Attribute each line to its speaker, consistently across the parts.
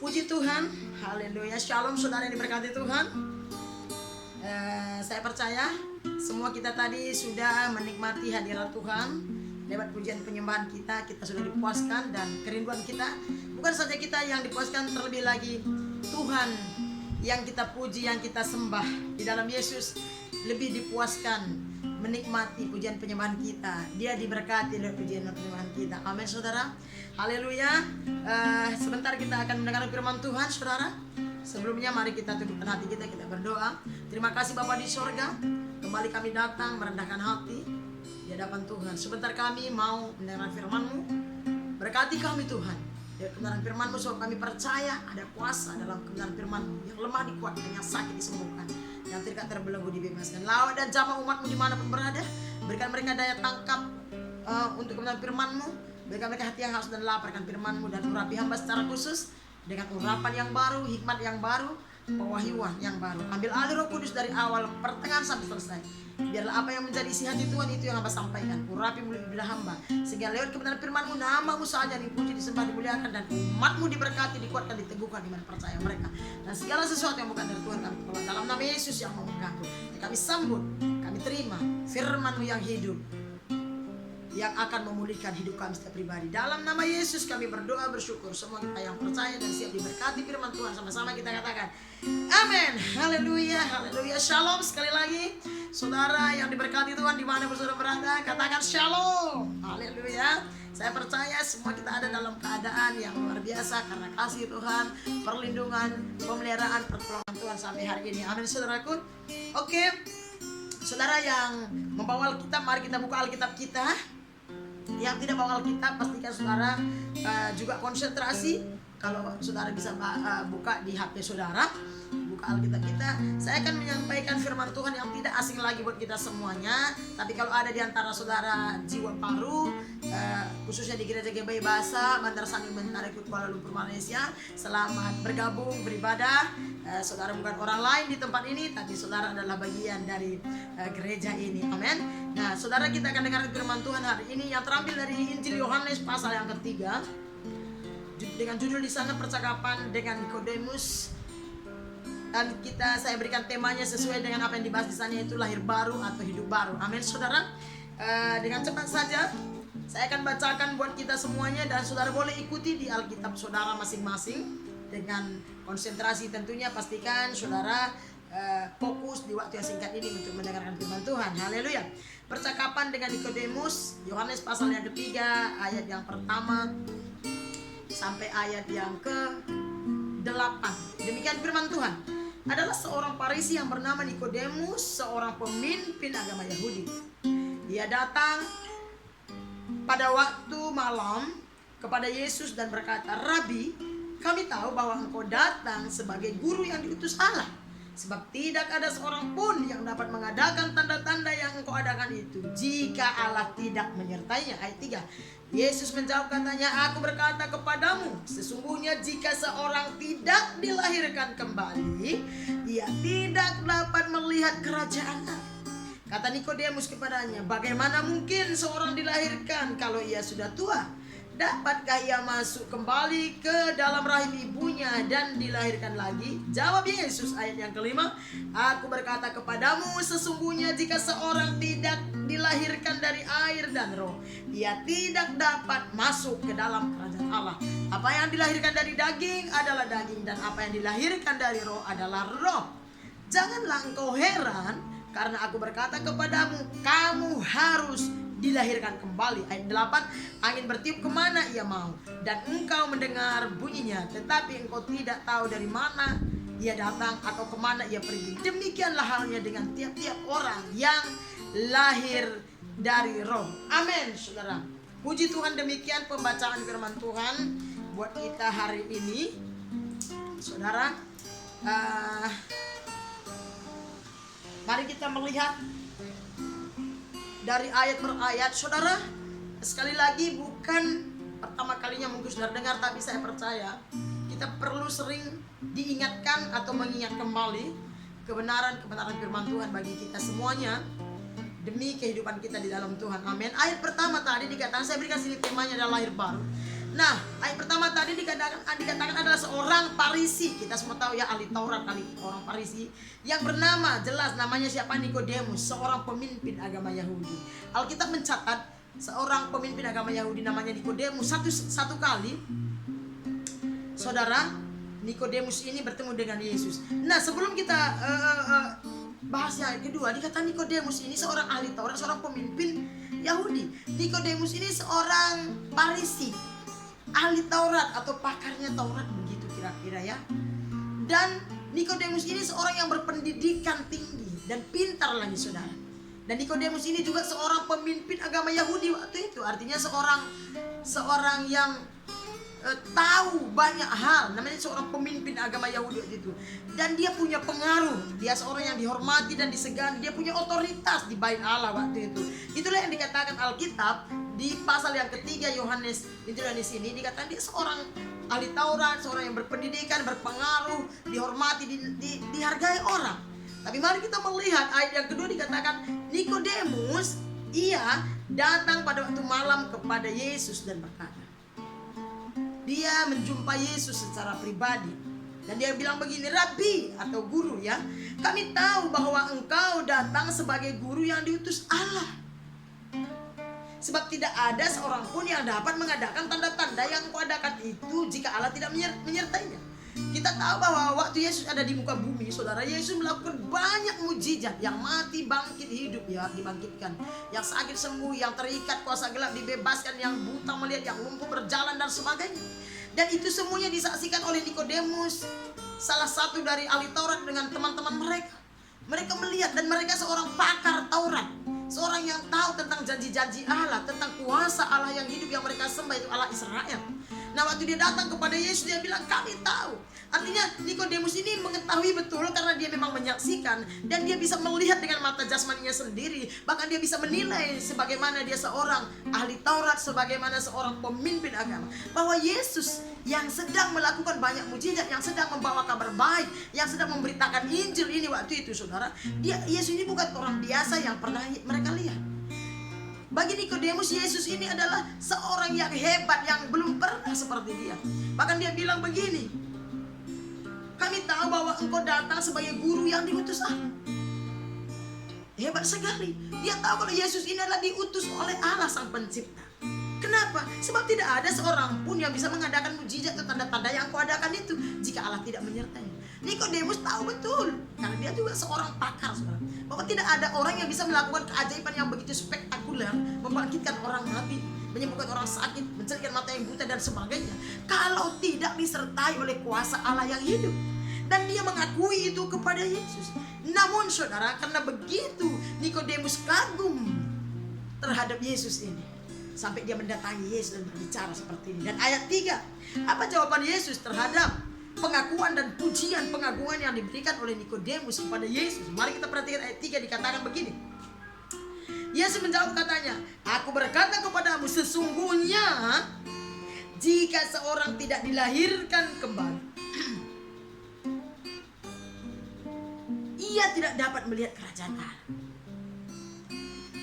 Speaker 1: Puji Tuhan, haleluya, shalom saudara yang diberkati Tuhan. Saya percaya semua kita tadi sudah menikmati hadirat Tuhan. Lewat pujian penyembahan kita sudah dipuaskan, dan kerinduan kita bukan saja kita yang dipuaskan, terlebih lagi Tuhan yang kita puji, yang kita sembah di dalam Yesus lebih dipuaskan menikmati pujian penyembahan kita. Dia diberkati oleh pujian penyembahan kita. Amin saudara. Haleluya. Sebentar kita akan mendengar firman Tuhan saudara. Sebelumnya mari kita tundukkan hati kita berdoa. Terima kasih Bapa di sorga, kembali kami datang merendahkan hati di hadapan Tuhan. Sebentar kami mau mendengar firman-Mu. Berkati kami Tuhan dari kebenaran firman-Mu, sebab kami percaya ada kuasa dalam kebenaran firman-Mu. Yang lemah dikuatkan, yang sakit disembuhkan, yang terikat terbelenggu dibebaskan. Lawan dan jamah umat-Mu dimanapun berada, berikan mereka daya tangkap untuk kebenaran firman-Mu. Berikan mereka hati yang haus dan lapar akan firman-Mu, dan urapi hamba secara khusus dengan urapan yang baru, hikmat yang baru, pewahyuan yang baru. Ambil alih Roh Kudus dari awal pertengahan sampai selesai. Biarlah apa yang menjadi isi hati Tuhan itu yang hamba sampaikan. Urapi mulut lidah hamba, sehingga lewat kebenaran firman-Mu nama-Mu saja dipuji, disembah, dimuliakan, dan umat-Mu diberkati, dikuatkan, diteguhkan iman percaya mereka. Dan segala sesuatu yang bukan dari Tuhan kami tolak dalam nama Yesus yang memegangku. Kami sambut, kami terima firman-Mu yang hidup, yang akan memulihkan hidup kami setiap pribadi. Dalam nama Yesus kami berdoa bersyukur. Semua kita yang percaya dan siap diberkati firman Tuhan, sama-sama kita katakan amin. Haleluya, haleluya. Shalom sekali lagi saudara yang diberkati Tuhan, dimana saudara berada, katakan shalom. Haleluya. Saya percaya semua kita ada dalam keadaan yang luar biasa karena kasih Tuhan, perlindungan, pemeliharaan, pertolongan Tuhan sampai hari ini. Amin saudaraku. Oke, saudara yang membawa Alkitab, mari kita buka Alkitab kita. Yang tidak bawa Alkitab, pastikan saudara juga konsentrasi. Kalau saudara bisa buka di HP saudara, buka Alkitab kita. Saya akan menyampaikan firman Tuhan yang tidak asing lagi buat kita semuanya. Tapi kalau ada di antara saudara jiwa baru, khususnya di gereja GBI Bahasa Bandar Sangin Mentara Kuala Lumpur Malaysia, selamat bergabung beribadah. Saudara bukan orang lain di tempat ini, tapi saudara adalah bagian dari gereja ini. Amin. Nah, saudara, kita akan dengar firman Tuhan hari ini yang terambil dari Injil Yohanes pasal yang ketiga, dengan judul di sana percakapan dengan Nikodemus. Dan saya berikan temanya sesuai dengan apa yang dibahas di sana, yaitu lahir baru atau hidup baru. Amin saudara. Dengan cepat saja saya akan bacakan buat kita semuanya, dan saudara boleh ikuti di Alkitab saudara masing-masing dengan konsentrasi. Tentunya pastikan saudara fokus di waktu yang singkat ini untuk mendengarkan firman Tuhan. Haleluya. Percakapan dengan Nikodemus, Yohanes pasal yang ketiga, ayat yang pertama sampai ayat yang ke-8. Demikian firman Tuhan. Adalah seorang Farisi yang bernama Nikodemus, seorang pemimpin agama Yahudi. Dia datang pada waktu malam kepada Yesus dan berkata, "Rabi, kami tahu bahwa engkau datang sebagai guru yang diutus Allah. Sebab tidak ada seorang pun yang dapat mengadakan tanda-tanda yang engkau adakan itu jika Allah tidak menyertainya." Ayat 3. Yesus menjawab katanya, "Aku berkata kepadamu, sesungguhnya jika seorang tidak dilahirkan kembali, ia tidak dapat melihat kerajaan Allah." Kata Nikodemus kepadanya, "Bagaimana mungkin seorang dilahirkan kalau ia sudah tua? Dapatkah ia masuk kembali ke dalam rahim ibunya dan dilahirkan lagi?" Jawab Yesus ayat yang kelima, "Aku berkata kepadamu, sesungguhnya jika seorang tidak dilahirkan dari air dan roh, ia tidak dapat masuk ke dalam kerajaan Allah. Apa yang dilahirkan dari daging adalah daging, dan apa yang dilahirkan dari roh adalah roh. Janganlah engkau heran, karena aku berkata kepadamu, kamu harus dilahirkan kembali." Ayat 8, "Angin bertiup kemana ia mau, dan engkau mendengar bunyinya, tetapi engkau tidak tahu dari mana ia datang atau kemana ia pergi. Demikianlah halnya dengan tiap-tiap orang yang lahir dari roh." Amin saudara. Puji Tuhan, demikian pembacaan firman Tuhan buat kita hari ini. Saudara, mari kita melihat dari ayat per ayat. Saudara, sekali lagi bukan pertama kalinya mungkin saudara dengar, tapi saya percaya kita perlu sering diingatkan atau mengingat kembali kebenaran firman Tuhan bagi kita semuanya, demi kehidupan kita di dalam Tuhan. Amin. Ayat pertama tadi dikatakan, saya berikan sini temanya adalah lahir baru. Nah, ayat pertama tadi dikatakan dikatakan adalah seorang Farisi. Kita semua tahu ya, ahli Taurat, orang Farisi yang bernama, jelas namanya siapa, Nikodemus, seorang pemimpin agama Yahudi. Alkitab mencatat seorang pemimpin agama Yahudi namanya Nikodemus. Satu kali saudara, Nikodemus ini bertemu dengan Yesus. Nah, sebelum kita bahas yang kedua, dikatakan Nikodemus ini seorang ahli Taurat, seorang pemimpin Yahudi. Nikodemus ini seorang Farisi, ahli Taurat atau pakarnya Taurat, begitu kira-kira ya. Dan Nikodemus ini seorang yang berpendidikan tinggi dan pintar lagi, saudara. Dan Nikodemus ini juga seorang pemimpin agama Yahudi waktu itu. Artinya seorang yang tahu banyak hal, namanya seorang pemimpin agama Yahudi itu. Dan dia punya pengaruh, dia seorang yang dihormati dan disegani, dia punya otoritas di bait Allah waktu itu. Itulah yang dikatakan Alkitab di pasal yang ketiga Yohanes ini, dikatakan dia seorang ahli Taurat, seorang yang berpendidikan, berpengaruh, dihormati, dihargai orang. Tapi mari kita melihat ayat yang kedua, dikatakan Nikodemus, ia datang pada waktu malam kepada Yesus dan berkata, dia menjumpai Yesus secara pribadi. Dan dia bilang begini, Rabi atau guru ya, kami tahu bahwa engkau datang sebagai guru yang diutus Allah. Sebab tidak ada seorang pun yang dapat mengadakan tanda-tanda yang engkau adakan itu jika Allah tidak menyertainya. Kita tahu bahwa waktu Yesus ada di muka bumi, saudara, Yesus melakukan banyak mujizat. Yang mati bangkit hidup, ya, dibangkitkan. Yang sakit sembuh, yang terikat kuasa gelap dibebaskan, yang buta melihat, yang lumpuh berjalan dan sebagainya. Dan itu semuanya disaksikan oleh Nikodemus, salah satu dari ahli Taurat, dengan teman-teman mereka. Mereka melihat, dan mereka seorang pakar Taurat, seorang yang tahu tentang janji-janji Allah, tentang kuasa Allah yang hidup yang mereka sembah, itu Allah Israel. Nah, waktu dia datang kepada Yesus, dia bilang, kami tahu. Artinya Nikodemus ini mengetahui betul karena dia memang menyaksikan, dan dia bisa melihat dengan mata jasmaninya sendiri. Bahkan dia bisa menilai sebagaimana dia seorang ahli Taurat, sebagaimana seorang pemimpin agama, bahwa Yesus yang sedang melakukan banyak mujizat, yang sedang membawa kabar baik, yang sedang memberitakan Injil ini waktu itu, saudara, Yesus ini bukan orang biasa yang pernah mereka lihat. Bagi Nikodemus, Yesus ini adalah seorang yang hebat, yang belum pernah seperti dia. Bahkan dia bilang begini, kami tahu bahwa engkau datang sebagai guru yang diutus Allah. Hebat sekali. Dia tahu kalau Yesus ini adalah diutus oleh Allah Sang Pencipta. Kenapa? Sebab tidak ada seorang pun yang bisa mengadakan mujizat atau tanda-tanda yang kau adakan itu jika Allah tidak menyertai. Nikodemus tahu betul, karena dia juga seorang pakar, saudara, bahwa tidak ada orang yang bisa melakukan keajaiban yang begitu spektakuler, membangkitkan orang mati, menyembuhkan orang sakit, mencerahkan mata yang buta dan sebagainya, kalau tidak disertai oleh kuasa Allah yang hidup. Dan dia mengakui itu kepada Yesus. Namun saudara, karena begitu Nikodemus kagum terhadap Yesus ini, sampai dia mendatangi Yesus dan berbicara seperti ini. Dan ayat 3, apa jawaban Yesus terhadap pengakuan dan pujian pengagungan yang diberikan oleh Nikodemus kepada Yesus? Mari kita perhatikan ayat 3, dikatakan begini. Yesus menjawab katanya, aku berkata kepadamu, sesungguhnya jika seorang tidak dilahirkan kembali, ia tidak dapat melihat kerajaan Allah.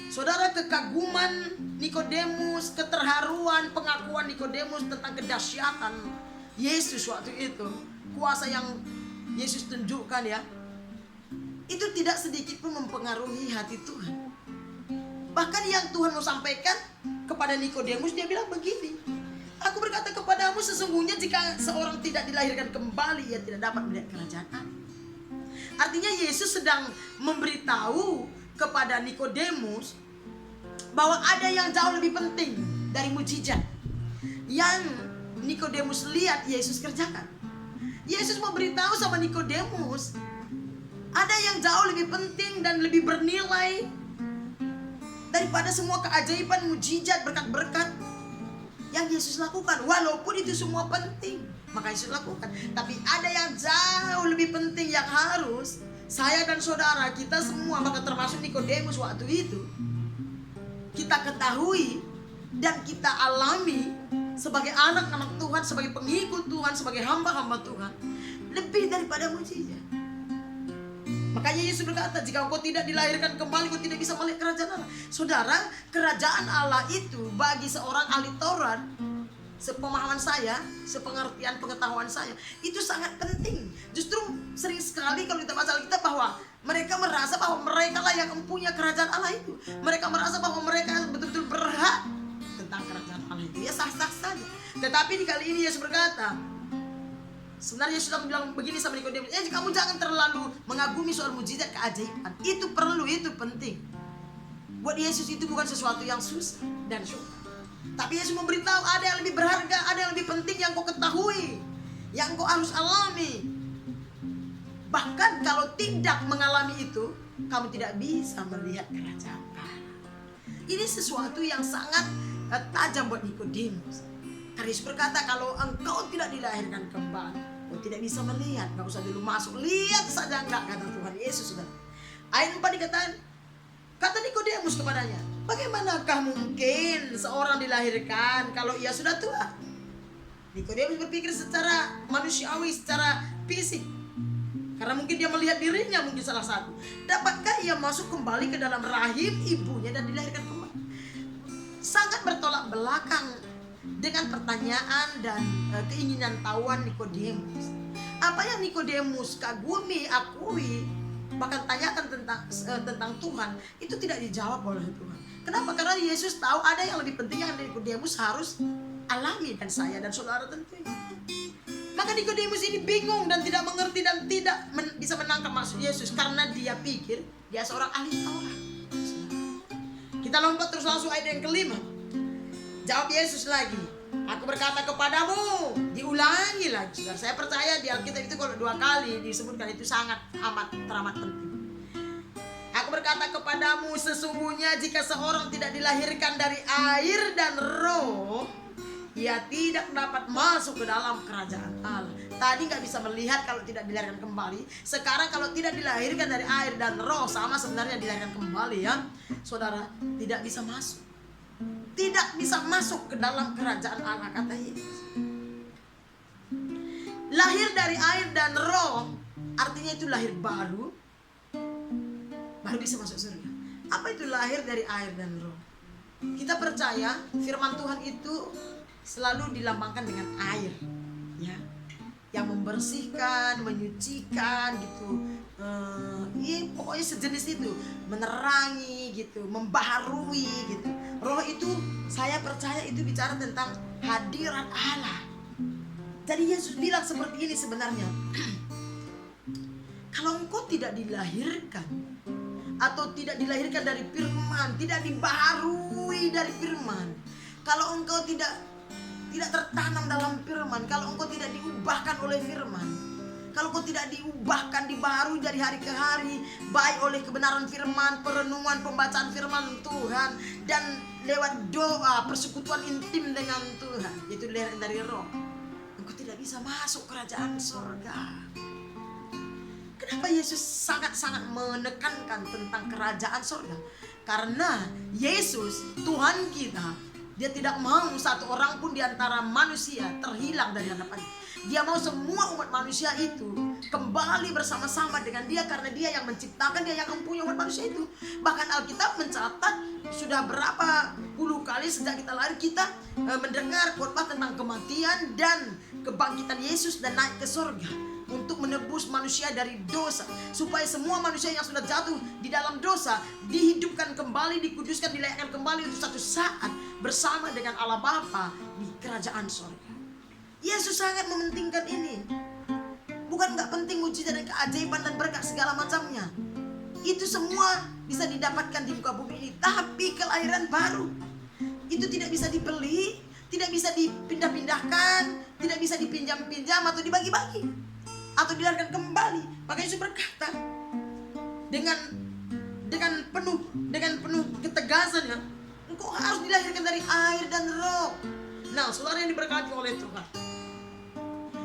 Speaker 1: Saudara, kekaguman Nikodemus, keterharuan pengakuan Nikodemus tentang kedahsyatan Yesus waktu itu, kuasa yang Yesus tunjukkan ya, itu tidak sedikit pun mempengaruhi hati Tuhan. Bahkan yang Tuhan mau sampaikan kepada Nikodemus, dia bilang begini, aku berkata kepadamu, sesungguhnya jika seorang tidak dilahirkan kembali, ia tidak dapat melihat kerajaan Allah. Artinya Yesus sedang memberitahu kepada Nikodemus bahwa ada yang jauh lebih penting dari mujizat yang Nikodemus lihat Yesus kerjakan. Yesus mau beritahu sama Nikodemus, ada yang jauh lebih penting dan lebih bernilai daripada semua keajaiban, mujizat, berkat-berkat yang Yesus lakukan. Walaupun itu semua penting, maka Yesus lakukan. Tapi ada yang jauh lebih penting yang harus saya dan saudara, kita semua, maka termasuk Nikodemus waktu itu, kita ketahui dan kita alami sebagai anak-anak Tuhan, sebagai pengikut Tuhan, sebagai hamba-hamba Tuhan, lebih daripada mujizat. Makanya Yesus berkata, jika engkau tidak dilahirkan kembali, engkau tidak bisa melihat kerajaan Allah. Saudara, kerajaan Allah itu bagi seorang ahli Taurat, sepemahaman saya, sepengertian pengetahuan saya, itu sangat penting. Justru sering sekali kalau kita baca Alkitab bahwa mereka merasa bahwa mereka lah yang mempunyai kerajaan Allah itu. Mereka merasa bahwa mereka betul-betul berhak tentang kerajaan Allah itu. Ya sah-sah saja. Tetapi di kali ini Yesus berkata, sebenarnya Yesus sudah bilang begini sama Nikodemus, kamu jangan terlalu mengagumi soal mujizat keajaiban. Itu perlu, itu penting. Buat Yesus itu bukan sesuatu yang susah dan suka. Tapi Yesus memberitahu ada yang lebih berharga, ada yang lebih penting yang kau ketahui, yang kau harus alami. Bahkan kalau tidak mengalami itu, kamu tidak bisa melihat kerajaan Allah. Ini sesuatu yang sangat tajam buat Nikodemus. Karena Yesus berkata, kalau engkau tidak dilahirkan kembali, kau tidak bisa melihat. Gak usah dulu masuk, lihat saja enggak, kata Tuhan Yesus. Sudah. Ayat 4 dikatakan, kata Nikodemus kepadanya, bagaimanakah mungkin seorang dilahirkan kalau ia sudah tua? Nikodemus berpikir secara manusiawi, secara fisik. Karena mungkin dia melihat dirinya, mungkin salah satu. Dapatkah ia masuk kembali ke dalam rahim ibunya dan dilahirkan kembali? Sangat bertolak belakang dengan pertanyaan dan keinginan tahuan Nikodemus. Apa yang Nikodemus kagumi, akui, bahkan tanyakan tentang Tuhan, itu tidak dijawab oleh Tuhan. Kenapa? Karena Yesus tahu ada yang lebih penting yang Nikodemus harus alami, dan saya dan saudara tentunya. Maka Nikodemus ini bingung dan tidak mengerti dan tidak bisa menangkap maksud Yesus, karena dia pikir dia seorang ahli Taurat. Kita lompat terus langsung ayat yang kelima. Jawab Yesus lagi, aku berkata kepadamu, diulangi lagi. Saudara, saya percaya di Alkitab itu kalau 2 kali disebutkan itu sangat teramat penting. Aku berkata kepadamu, sesungguhnya jika seorang tidak dilahirkan dari air dan roh, ia tidak dapat masuk ke dalam kerajaan Allah. Tadi gak bisa melihat kalau tidak dilahirkan kembali. Sekarang kalau tidak dilahirkan dari air dan roh, sama sebenarnya dilahirkan kembali ya. Saudara, tidak bisa masuk. Tidak bisa masuk ke dalam kerajaan Allah, kata Yesus. Lahir dari air dan roh, artinya itu lahir baru bisa masuk surga. Apa itu lahir dari air dan roh? Kita percaya firman Tuhan itu selalu dilambangkan dengan air, ya, yang membersihkan, menyucikan gitu. Pokoknya sejenis itu, menerangi gitu, membaharui gitu. Roh itu saya percaya itu bicara tentang hadirat Allah. Jadi Yesus bilang seperti ini sebenarnya. Kalau engkau tidak dilahirkan atau tidak dilahirkan dari firman, tidak dibaharui dari firman, kalau engkau tidak tertanam dalam firman, kalau engkau tidak diubahkan oleh firman, kalau engkau tidak diubahkan, dibaharui dari hari ke hari, baik oleh kebenaran firman, perenungan, pembacaan firman Tuhan, dan lewat doa, persekutuan intim dengan Tuhan, yaitu dari roh, engkau tidak bisa masuk kerajaan surga. Kenapa Yesus sangat-sangat menekankan tentang kerajaan surga? Karena Yesus, Tuhan kita, dia tidak mau satu orang pun di antara manusia terhilang dari hadapannya. Dia mau semua umat manusia itu kembali bersama-sama dengan dia, karena dia yang menciptakan, dia yang mempunyai umat manusia itu. Bahkan Alkitab mencatat sudah berapa puluh kali sejak kita lahir kita mendengar khotbah tentang kematian dan kebangkitan Yesus dan naik ke surga untuk menebus manusia dari dosa, supaya semua manusia yang sudah jatuh di dalam dosa dihidupkan kembali, dikuduskan, dilayakkan kembali untuk satu saat bersama dengan Allah Bapa di kerajaan surga. Yesus sangat mementingkan ini. Bukan gak penting mujizat dan keajaiban dan berkat segala macamnya, itu semua bisa didapatkan di muka bumi ini. Tapi kelahiran baru itu tidak bisa dibeli, tidak bisa dipindah-pindahkan, tidak bisa dipinjam-pinjam atau dibagi-bagi atau dilahirkan kembali. Maka Yesus berkata dengan penuh ketegasan, ya, engkau harus dilahirkan dari air dan roh. Nah, saudara yang diberkati oleh Tuhan,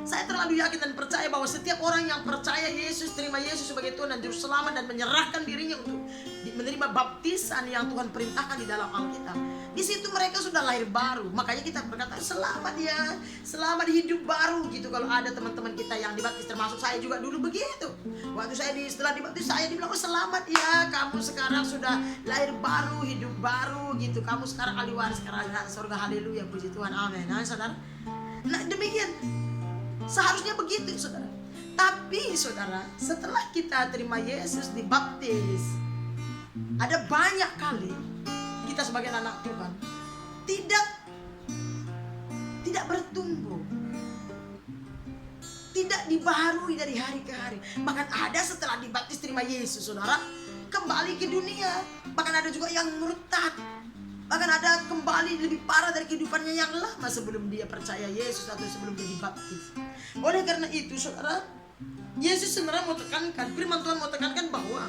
Speaker 1: saya terlalu yakin dan percaya bahwa setiap orang yang percaya Yesus, terima Yesus sebagai Tuhan dan Juru Selamat, dan menyerahkan dirinya untuk menerima baptisan yang Tuhan perintahkan di dalam Alkitab, Di situ mereka sudah lahir baru. Makanya kita berkata selamat ya, selamat hidup baru gitu. Kalau ada teman-teman kita yang dibaptis, termasuk saya juga dulu begitu. Waktu saya setelah dibaptis, saya dibilang selamat ya, kamu sekarang sudah lahir baru, hidup baru gitu. Kamu sekarang ahli waris kerajaan surga. Haleluya, puji Tuhan, amin. Nah, saudara, nah demikian seharusnya begitu, saudara. Tapi saudara, setelah kita terima Yesus, dibaptis, ada banyak kali kita sebagai anak Tuhan tidak bertumbuh, tidak dibaharui dari hari ke hari. Bahkan ada setelah dibaptis terima Yesus, saudara, kembali ke dunia. Bahkan ada juga yang murtad. Bahkan ada kembali lebih parah dari kehidupannya yang lama sebelum dia percaya Yesus atau sebelum dia dibaptis. Oleh karena itu, saudara, Yesus sebenarnya mau tekankan, firman Tuhan mau tekankan bahwa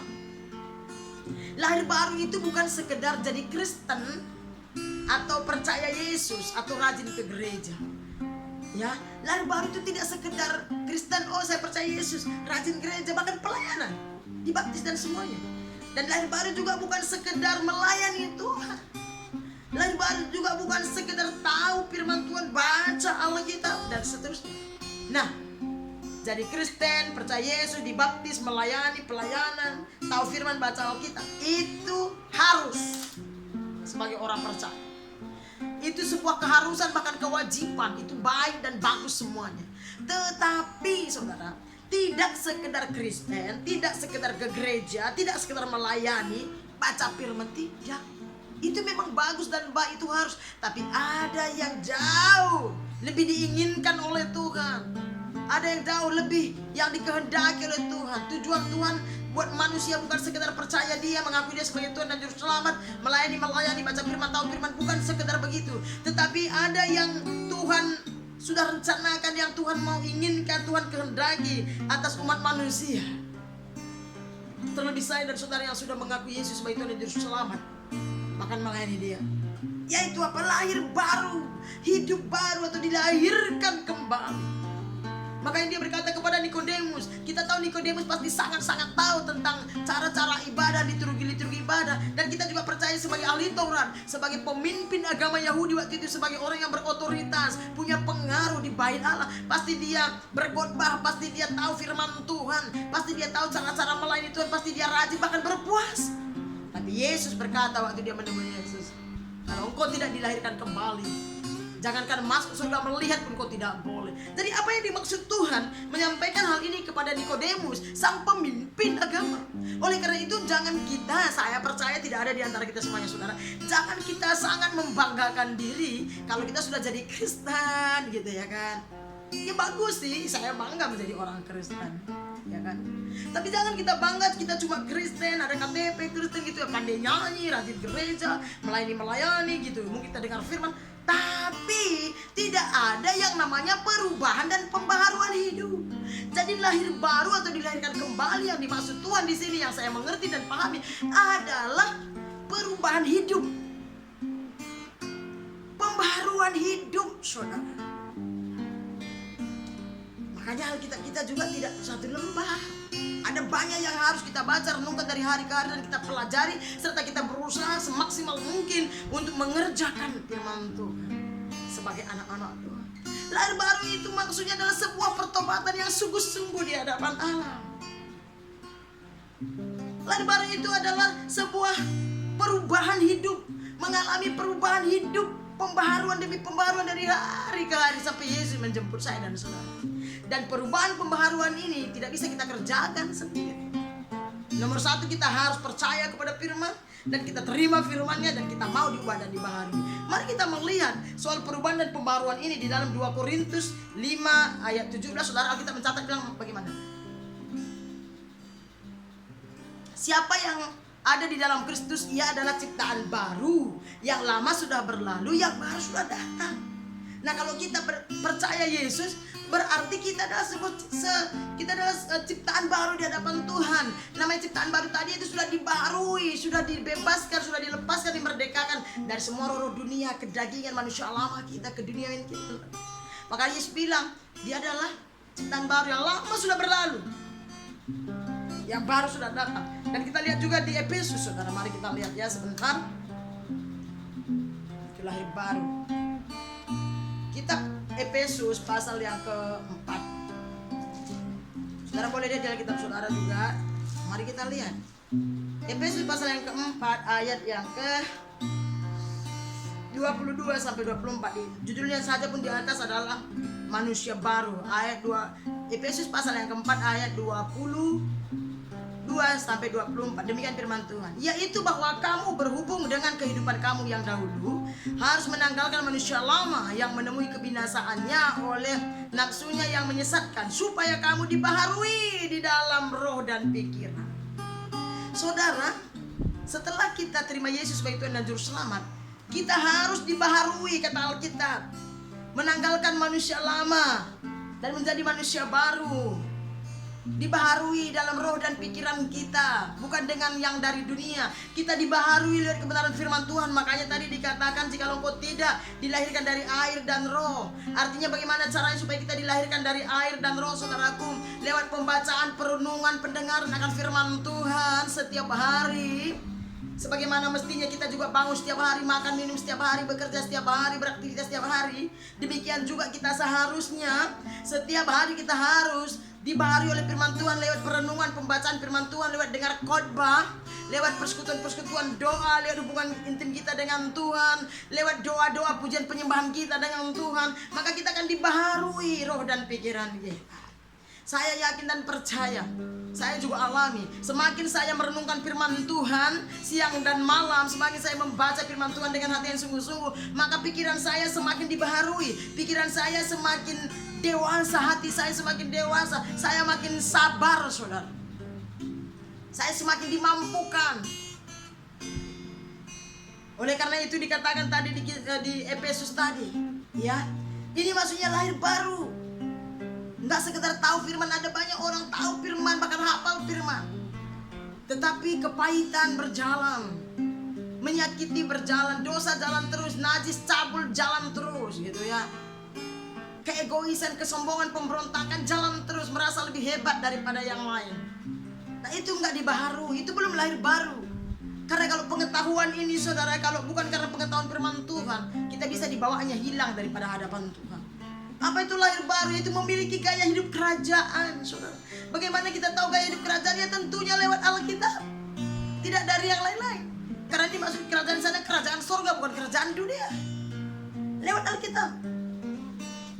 Speaker 1: lahir baru itu bukan sekedar jadi Kristen atau percaya Yesus atau rajin ke gereja. Ya, lahir baru itu tidak sekedar Kristen, oh saya percaya Yesus, rajin gereja, bahkan pelayanan, dibaptis dan semuanya. Dan lahir baru juga bukan sekedar melayani Tuhan. Lahir baru juga bukan sekedar tahu firman Tuhan, baca Alkitab dan seterusnya. Nah, jadi Kristen, percaya Yesus, dibaptis, melayani, pelayanan, tahu firman, baca Alkitab, itu harus sebagai orang percaya. Itu sebuah keharusan, bahkan kewajiban. Itu baik dan bagus semuanya. Tetapi saudara, tidak sekedar Kristen, tidak sekedar ke gereja, tidak sekedar melayani, baca firman, tidak. Itu memang bagus dan baik, itu harus. Tapi ada yang jauh lebih diinginkan oleh Tuhan. Ada yang jauh lebih yang dikehendaki oleh Tuhan. Tujuan Tuhan buat manusia bukan sekedar percaya dia, mengakui dia sebagai Tuhan dan Juru Selamat, melayani, baca firman, tahu firman, bukan sekedar begitu. Tetapi ada yang Tuhan sudah rencanakan, yang Tuhan mau inginkan, Tuhan kehendaki atas umat manusia. Terlebih saya dan saudara yang sudah mengakui Yesus sebagai Tuhan dan Juru Selamat, bahkan melayani dia. Yaitu apa? Lahir baru, hidup baru, atau dilahirkan kembali. Makanya dia berkata kepada Nikodemus. Kita tahu Nikodemus pasti sangat-sangat tahu tentang cara-cara ibadah, liturgi ibadah. Dan kita juga percaya sebagai ahli Taurat, sebagai pemimpin agama Yahudi waktu itu, sebagai orang yang berotoritas, punya pengaruh di bait Allah. Pasti dia berkhotbah, pasti dia tahu firman Tuhan, pasti dia tahu cara-cara melayani Tuhan, pasti dia rajin, bahkan berpuas. Tapi Yesus berkata waktu dia menemui Yesus, kalau engkau tidak dilahirkan kembali, jangankan masuk surga, melihat pun kau tidak boleh. Jadi apa yang dimaksud Tuhan menyampaikan hal ini kepada Nikodemus, sang pemimpin agama. Oleh karena itu jangan kita, saya percaya tidak ada di antara kita semuanya saudara, jangan kita sangat membanggakan diri kalau kita sudah jadi Kristen gitu ya kan. Ya bagus sih, saya bangga menjadi orang Kristen, ya kan. Tapi jangan kita bangga kita cuma Kristen, ada KTP Kristen gitu ya, pandai nyanyi, rajin gereja, melayani gitu. Mungkin kita dengar firman, tapi tidak ada yang namanya perubahan dan pembaharuan hidup. Jadi lahir baru atau dilahirkan kembali yang dimaksud Tuhan di sini, yang saya mengerti dan pahami, adalah perubahan hidup, pembaharuan hidup, saudara. Makanya Alkitab kita juga tidak satu lembar. Ada banyak yang harus kita baca, renungkan dari hari ke hari, dan kita pelajari, serta kita berusaha semaksimal mungkin untuk mengerjakan firman Tuhan sebagai anak-anak Tuhan. Lahir baru itu maksudnya adalah sebuah pertobatan yang sungguh-sungguh di hadapan Allah. Lahir baru itu adalah sebuah perubahan hidup, mengalami perubahan hidup, pembaharuan demi pembaharuan dari hari ke hari sampai Yesus menjemput saya dan saudara. Dan perubahan pembaharuan ini tidak bisa kita kerjakan sendiri. Nomor satu, kita harus percaya kepada firman, dan kita terima firmannya, dan kita mau diubah dan dibaharui. Mari kita melihat soal perubahan dan pembaharuan ini di dalam 2 Korintus 5 ayat 17. Saudara, kita mencatat bilang bagaimana? Siapa yang ada di dalam Kristus, ia adalah ciptaan baru. Yang lama sudah berlalu, yang baru sudah datang. Nah, kalau kita percaya Yesus, berarti kita adalah ciptaan baru di hadapan Tuhan. Namanya ciptaan baru tadi itu sudah dibaharui, sudah dibebaskan, sudah dilepaskan, dimerdekakan dari semua roh dunia, kedagingan manusia lama kita, ke dunia yang kita. Maka Yesus bilang, dia adalah ciptaan baru, yang lama sudah berlalu, yang baru sudah datang. Dan kita lihat juga di Efesus, saudara. Mari kita lihat ya sebentar. itu lahir baru. Kitab Efesus pasal yang keempat. Saudara boleh lihat dalam kitab saudara juga. Mari kita lihat. Efesus pasal yang keempat ayat yang ke 22 sampai 24. Judulnya saja pun di atas adalah manusia baru. Ayat 2 Efesus pasal yang keempat ayat 22 sampai 24. Demikian firman Tuhan, yaitu bahwa kamu berhubung dengan kehidupan kamu yang dahulu harus menanggalkan manusia lama yang menemui kebinasaannya oleh nafsunya yang menyesatkan, supaya kamu dibaharui di dalam roh dan pikiran. Saudara, setelah kita terima Yesus sebagai Tuhan dan Juru Selamat, kita harus dibaharui, kata Alkitab, menanggalkan manusia lama dan menjadi manusia baru. Dibaharui dalam roh dan pikiran kita, bukan dengan yang dari dunia. Kita dibaharui lewat kebenaran firman Tuhan. Makanya tadi dikatakan, jika engkau tidak dilahirkan dari air dan roh. Artinya bagaimana caranya supaya kita dilahirkan dari air dan roh, saudaraku? Lewat pembacaan, perenungan, pendengaran akan firman Tuhan setiap hari. Sebagaimana mestinya kita juga bangun setiap hari, makan minum setiap hari, bekerja setiap hari, beraktivitas setiap hari. Demikian juga kita seharusnya setiap hari kita harus dibaharui oleh firman Tuhan lewat perenungan, pembacaan firman Tuhan, lewat dengar khotbah, lewat persekutuan-persekutuan doa, lewat hubungan intim kita dengan Tuhan, lewat doa-doa pujian penyembahan kita dengan Tuhan. Maka kita akan dibaharui roh dan pikiran kita. Saya yakin dan percaya, saya juga alami, semakin saya merenungkan firman Tuhan siang dan malam, semakin saya membaca firman Tuhan dengan hati yang sungguh-sungguh, maka pikiran saya semakin dibaharui, pikiran saya semakin dewasa, hati saya semakin dewasa, saya makin sabar, saudara. Saya semakin dimampukan. Oleh karena itu dikatakan tadi di Efesus tadi, ya, ini maksudnya lahir baru. Enggak sekedar tahu firman, ada banyak orang tahu firman, bahkan hafal firman, tetapi kepahitan berjalan, menyakiti berjalan, dosa jalan terus, najis cabul jalan terus, gitu ya. Keegoisan, kesombongan, pemberontakan jalan terus, merasa lebih hebat daripada yang lain. Nah, itu enggak dibaharui, itu belum lahir baru. Karena kalau pengetahuan ini, saudara, kalau bukan karena pengetahuan firman Tuhan, kita bisa dibawanya hilang daripada hadapan Tuhan. Apa itu lahir baru? Itu memiliki gaya hidup kerajaan, saudara. Bagaimana kita tahu gaya hidup kerajaan? Ya tentunya lewat Alkitab, tidak dari yang lain-lain. Karena dimaksud kerajaan sana kerajaan sorga, bukan kerajaan dunia. Lewat Alkitab.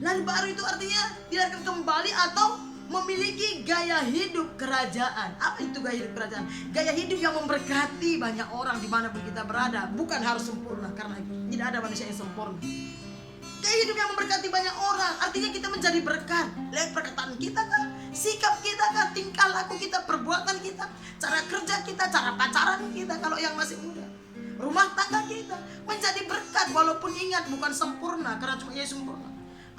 Speaker 1: Lahir baru itu artinya dilahirkan kembali atau memiliki gaya hidup kerajaan. Apa itu gaya hidup kerajaan? Gaya hidup yang memberkati banyak orang dimanapun kita berada. Bukan harus sempurna, karena tidak ada manusia yang sempurna. Gaya hidup yang memberkati banyak orang, artinya kita menjadi berkat lewat perkataan kita kan, sikap kita kan, tingkah laku kita, perbuatan kita, cara kerja kita, cara pacaran kita kalau yang masih muda, rumah tangga kita menjadi berkat. Walaupun ingat bukan sempurna, karena cuma Yesus sempurna.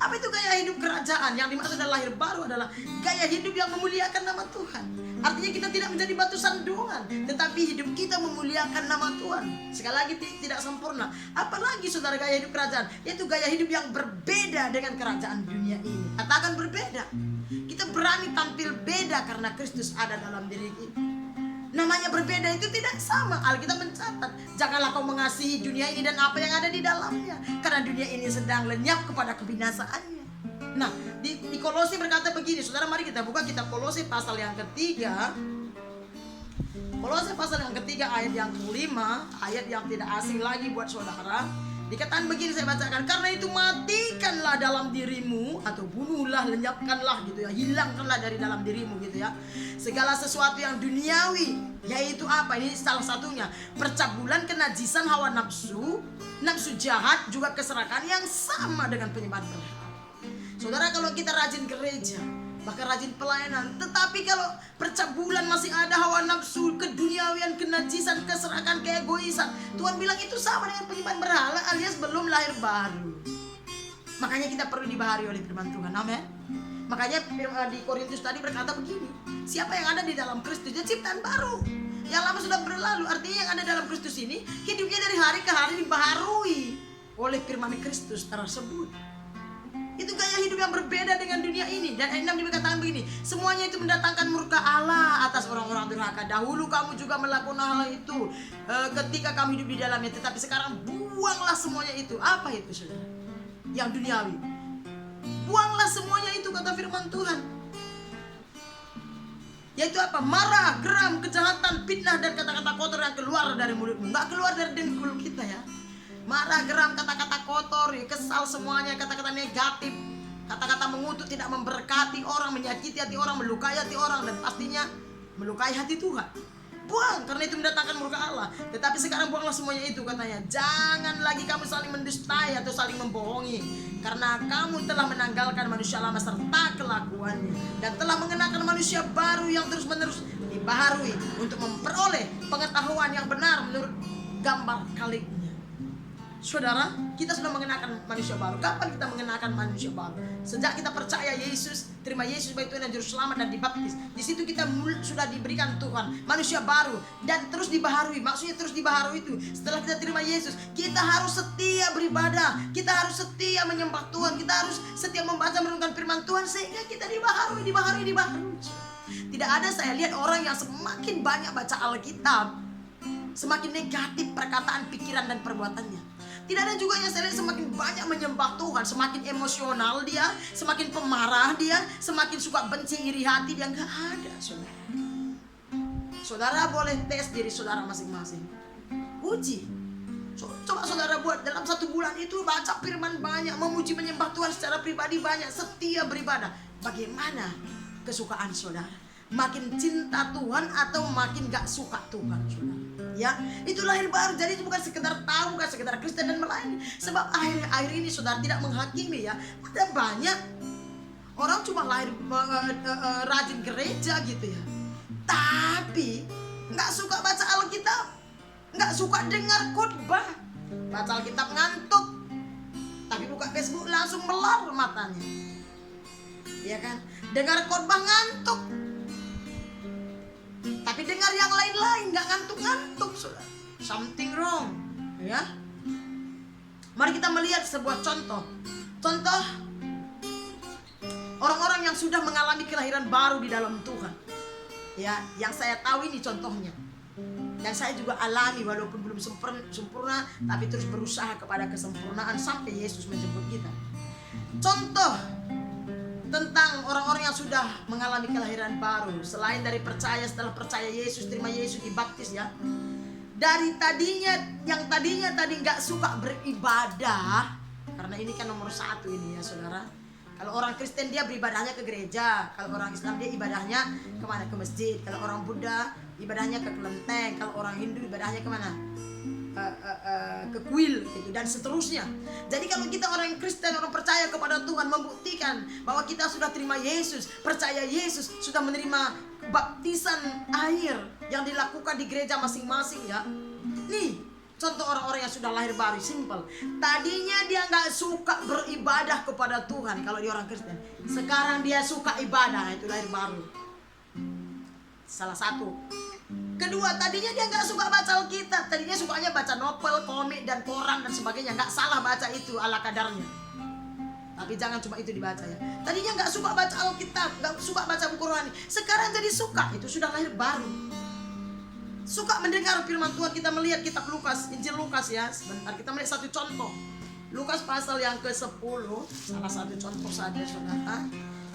Speaker 1: Apa itu gaya hidup kerajaan? Yang dimaksud adalah lahir baru adalah gaya hidup yang memuliakan nama Tuhan. Artinya kita tidak menjadi batu sandungan, tetapi hidup kita memuliakan nama Tuhan. Sekali lagi tidak sempurna. Apalagi saudara gaya hidup kerajaan, yaitu gaya hidup yang berbeda dengan kerajaan dunia ini. Katakan berbeda. Kita berani tampil beda karena Kristus ada dalam diri kita. Namanya berbeda itu tidak sama. Alkitab mencatat, janganlah kau mengasihi dunia ini dan apa yang ada di dalamnya, karena dunia ini sedang lenyap kepada kebinasaannya. Nah, di Kolose berkata begini, saudara, mari kita buka kitab Kolose pasal yang ketiga. Kolose pasal yang ketiga ayat yang kelima, ayat yang tidak asing lagi buat saudara. Dikatakan begini, saya bacakan, karena itu matikanlah dalam dirimu, atau bunuhlah, lenyapkanlah gitu ya, hilangkanlah dari dalam dirimu gitu ya, segala sesuatu yang duniawi, yaitu apa? Ini salah satunya, percabulan, kenajisan, hawa nafsu, nafsu jahat, juga keserakahan yang sama dengan penyembahan berhala. Saudara, kalau kita rajin gereja, bahkan rajin pelayanan, tetapi kalau percabulan masih ada, hawa nafsu, keduniawian, kenajisan, keserakahan, keegoisan, Tuhan bilang itu sama dengan penyembahan berhala, alias belum lahir baru. Makanya kita perlu dibaharui oleh firman Tuhan. Amin. Makanya di Korintus tadi berkata begini, siapa yang ada di dalam Kristus, dia ciptaan baru, yang lama sudah berlalu. Artinya yang ada dalam Kristus ini hidupnya dari hari ke hari dibaharui oleh firman Kristus tersebut. Itu gaya hidup yang berbeda dengan dunia ini. Dan ayat 6 dikatakan begini, semuanya itu mendatangkan murka Allah atas orang-orang durhaka. Dahulu kamu juga melakukan hal itu ketika kamu hidup di dalamnya, tetapi sekarang buanglah semuanya itu. Apa itu, saudara? Yang duniawi. Buanglah semuanya itu, kata firman Tuhan. Yaitu apa? Marah, geram, kejahatan, fitnah, dan kata-kata kotor yang keluar dari mulutmu. Nggak keluar dari dengkul kita ya. Marah, geram, kata-kata kotor, kesal semuanya, kata-kata negatif, kata-kata mengutuk, tidak memberkati orang, menyakiti hati orang, melukai hati orang, dan pastinya melukai hati Tuhan. Buang, karena itu mendatangkan murka Allah. Tetapi sekarang buanglah semuanya itu, katanya. Jangan lagi kamu saling mendustai atau saling membohongi, karena kamu telah menanggalkan manusia lama serta kelakuannya, dan telah mengenakan manusia baru yang terus-menerus dibaharui untuk memperoleh pengetahuan yang benar menurut gambar kaliknya. Saudara, kita sudah mengenakan manusia baru. Kapan kita mengenakan manusia baru? Sejak kita percaya Yesus, terima Yesus sebagai Tuhan dan Juru Selamat dan dibaptis. Di situ kita sudah diberikan Tuhan manusia baru dan terus dibaharui. Maksudnya terus dibaharui itu setelah kita terima Yesus, kita harus setia beribadah, kita harus setia menyembah Tuhan, kita harus setia membaca merenungkan firman Tuhan sehingga kita dibaharui. Tidak ada, saya lihat orang yang semakin banyak baca Alkitab, semakin negatif perkataan, pikiran, dan perbuatannya. Tidak ada juga yang saya lihat semakin banyak menyembah Tuhan, semakin emosional dia, semakin pemarah dia, semakin suka benci, iri hati dia. Nggak ada, saudara. Saudara boleh tes diri saudara masing-masing. Uji. Coba saudara buat dalam 1 bulan itu baca firman banyak, memuji menyembah Tuhan secara pribadi banyak, setia beribadah. Bagaimana kesukaan saudara? Makin cinta Tuhan atau makin gak suka Tuhan, saudara? Ya, itu lahir baru. Jadi itu bukan sekedar tahu, bukan sekedar Kristen dan melayani. Sebab akhir ini saudara tidak menghakimi ya. Ada banyak orang cuma lahir rajin gereja gitu ya, tapi gak suka baca Alkitab, gak suka dengar khotbah. Baca Alkitab ngantuk, tapi buka Facebook langsung melar matanya. Ya kan? Dengar khotbah ngantuk, tapi dengar yang lain-lain nggak ngantuk-ngantuk, saudara. Something wrong, ya. Mari kita melihat sebuah contoh orang-orang yang sudah mengalami kelahiran baru di dalam Tuhan. Ya, yang saya tahu ini contohnya. Dan saya juga alami walaupun belum sempurna, tapi terus berusaha kepada kesempurnaan sampai Yesus menjemput kita. Contoh tentang orang-orang yang sudah mengalami kelahiran baru, selain dari percaya, setelah percaya Yesus, terima Yesus, dibaptis ya. Dari yang tadinya nggak suka beribadah, karena ini kan nomor 1 ini ya saudara. Kalau orang Kristen dia beribadahnya ke gereja, kalau orang Islam dia ibadahnya kemana? Ke masjid. Kalau orang Buddha ibadahnya ke kelenteng, kalau orang Hindu ibadahnya kemana? Ke kuil gitu, dan seterusnya. Jadi kalau kita orang Kristen, orang percaya kepada Tuhan, membuktikan bahwa kita sudah terima Yesus, percaya Yesus, sudah menerima baptisan air yang dilakukan di gereja masing-masing ya. Nih contoh orang-orang yang sudah lahir baru, simple. Tadinya dia nggak suka beribadah kepada Tuhan kalau dia orang Kristen. Sekarang dia suka ibadah, itu lahir baru. Salah satu. Kedua, tadinya dia nggak suka baca Alkitab, tadinya sukanya baca novel, komik, dan koran dan sebagainya. Nggak salah baca itu ala kadarnya, tapi jangan cuma itu dibaca ya. Tadinya nggak suka baca Alkitab, nggak suka baca buku rohani, sekarang jadi suka. Itu sudah lahir baru. Suka mendengar firman Tuhan. Kita melihat kitab Lukas, Injil Lukas ya. Sebentar, kita melihat satu contoh. Lukas pasal yang ke-10, salah satu contoh saja saudara.